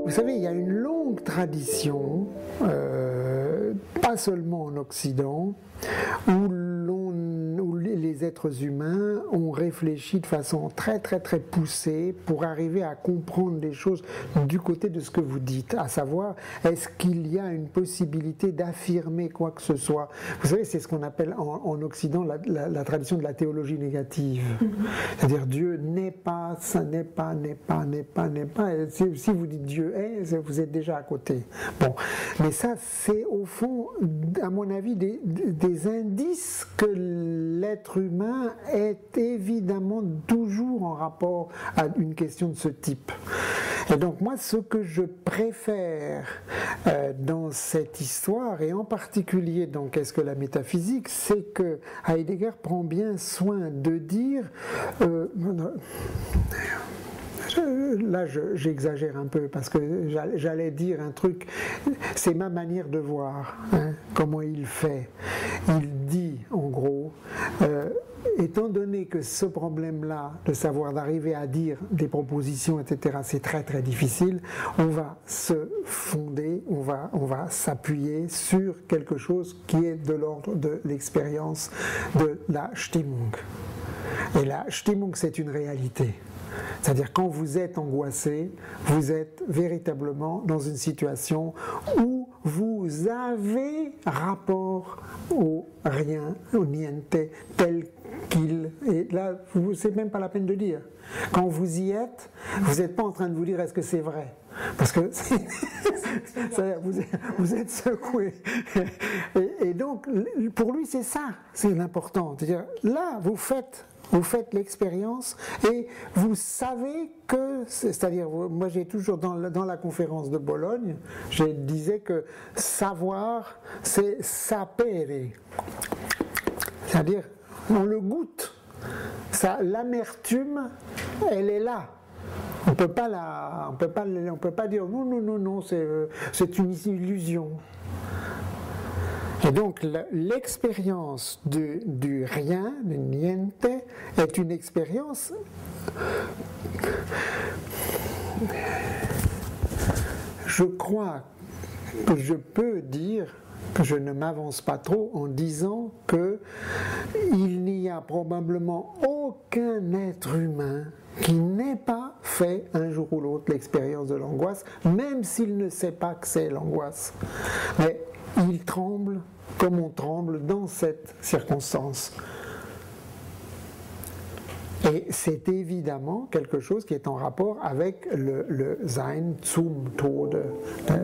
Vous savez, il y a une longue tradition, pas seulement en Occident, où les êtres humains ont réfléchi de façon très très très poussée pour arriver à comprendre les choses du côté de ce que vous dites, à savoir, est-ce qu'il y a une possibilité d'affirmer quoi que ce soit. Vous savez, c'est ce qu'on appelle en Occident la tradition de la théologie négative. C'est-à-dire Dieu n'est pas, ça n'est pas, n'est pas, n'est pas, n'est pas. Et si vous dites Dieu est, vous êtes déjà à côté. Bon, mais ça, c'est au fond, à mon avis, des indices que l'être humain est évidemment toujours en rapport à une question de ce type. Et donc moi, ce que je préfère dans cette histoire, et en particulier dans Qu'est-ce que la métaphysique, c'est que Heidegger prend bien soin de dire... là j'exagère un peu parce que j'allais dire un truc, c'est ma manière de voir, hein, comment il fait. Il dit en gros, étant donné que ce problème-là, de savoir d'arriver à dire des propositions, etc., c'est très très difficile, on va se fonder, on va s'appuyer sur quelque chose qui est de l'ordre de l'expérience de la Stimmung. Et la Stimmung, c'est une réalité. C'est-à-dire quand vous êtes angoissé, vous êtes véritablement dans une situation où vous avez rapport au rien, au niente, tel qu'il est. Là, c'est même pas la peine de dire. Quand vous y êtes, vous n'êtes pas en train de vous dire est-ce que c'est vrai. Parce que vous êtes secoué. Et donc, pour lui, c'est ça, c'est l'important. C'est-à-dire, là, vous faites l'expérience et vous savez que, c'est-à-dire, moi j'ai toujours dans la conférence de Bologne, je disais que savoir, c'est sapere. C'est-à-dire, on le goûte. L'amertume, elle est là. On peut pas dire non, c'est une illusion. Et donc l'expérience du rien, du niente, est une expérience je crois que je peux dire que je ne m'avance pas trop en disant que il n'y a probablement aucun être humain qui n'ait pas fait un jour ou l'autre l'expérience de l'angoisse, même s'il ne sait pas que c'est l'angoisse. Mais il tremble comme on tremble dans cette circonstance. Et c'est évidemment quelque chose qui est en rapport avec le Sein zum Tode,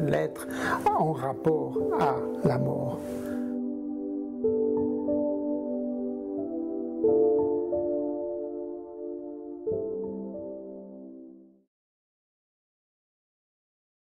l'être en rapport à la mort.